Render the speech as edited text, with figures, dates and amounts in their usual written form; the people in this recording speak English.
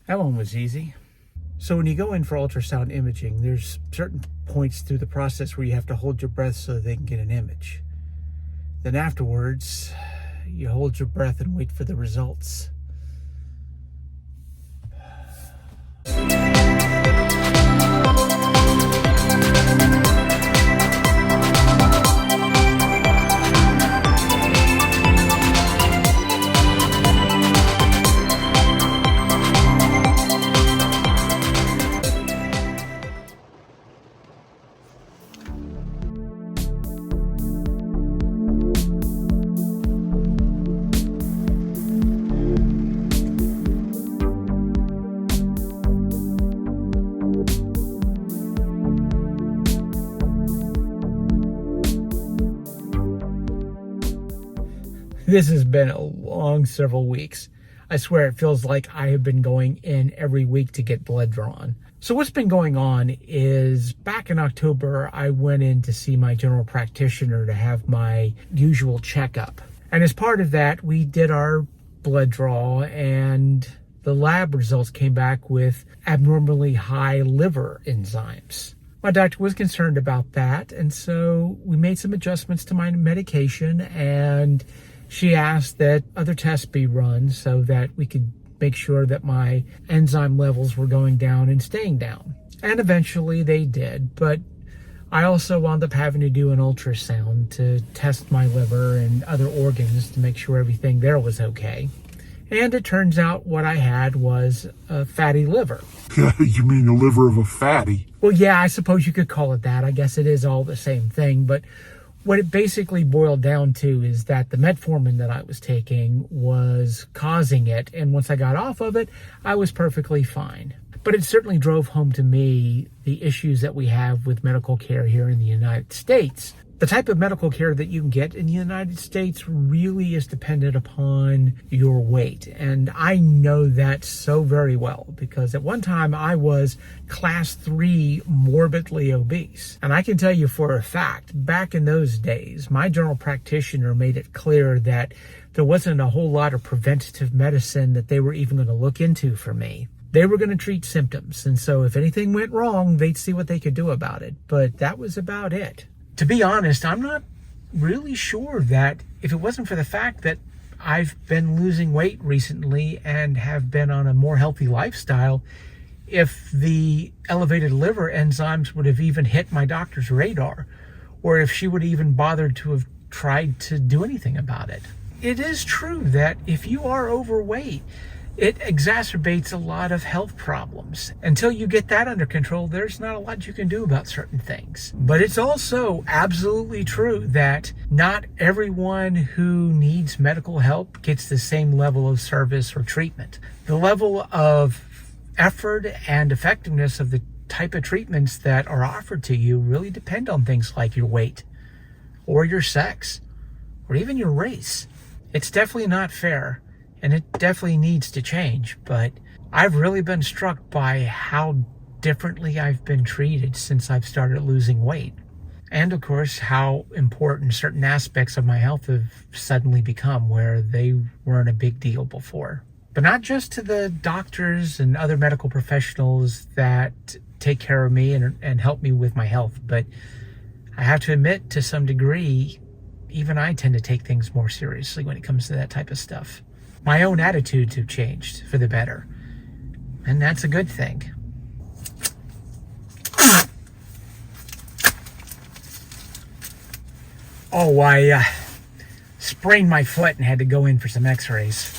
That one was easy. So when you go in for ultrasound imaging, there's certain points through the process where you have to hold your breath so that they can get an image. Then afterwards, you hold your breath and wait for the results. This has been a long several weeks. I swear it feels like I have been going in every week to get blood drawn. So what's been going on is back in October, I went in to see my general practitioner to have my usual checkup. And as part of that, we did our blood draw and the lab results came back with abnormally high liver enzymes. My doctor was concerned about that, and so we made some adjustments to my medication, and she asked that other tests be run so that we could make sure that my enzyme levels were going down and staying down. And eventually they did, but I also wound up having to do an ultrasound to test my liver and other organs to make sure everything there was okay. And it turns out what I had was a fatty liver. You mean the liver of a fatty? Well, yeah, I suppose you could call it that. I guess it is all the same thing, but what it basically boiled down to is that the metformin that I was taking was causing it, and once I got off of it, I was perfectly fine. But it certainly drove home to me the issues that we have with medical care here in the United States. The type of medical care that you can get in the United States really is dependent upon your weight. And I know that so very well because at one time I was class 3 morbidly obese. And I can tell you for a fact, back in those days, my general practitioner made it clear that there wasn't a whole lot of preventative medicine that they were even going to look into for me. They were going to treat symptoms. And so if anything went wrong, they'd see what they could do about it. But that was about it. To be honest, I'm not really sure that if it wasn't for the fact that I've been losing weight recently and have been on a more healthy lifestyle, if the elevated liver enzymes would have even hit my doctor's radar, or if she would have even bothered to have tried to do anything about it. It is true that if you are overweight, it exacerbates a lot of health problems. Until you get that under control, there's not a lot you can do about certain things. But it's also absolutely true that not everyone who needs medical help gets the same level of service or treatment. The level of effort and effectiveness of the type of treatments that are offered to you really depend on things like your weight, or your sex, or even your race. It's definitely not fair. And it definitely needs to change, but I've really been struck by how differently I've been treated since I've started losing weight. And of course, how important certain aspects of my health have suddenly become where they weren't a big deal before. But not just to the doctors and other medical professionals that take care of me and help me with my health, but I have to admit, to some degree, even I tend to take things more seriously when it comes to that type of stuff. My own attitudes have changed for the better, and that's a good thing. Oh, I sprained my foot and had to go in for some x-rays.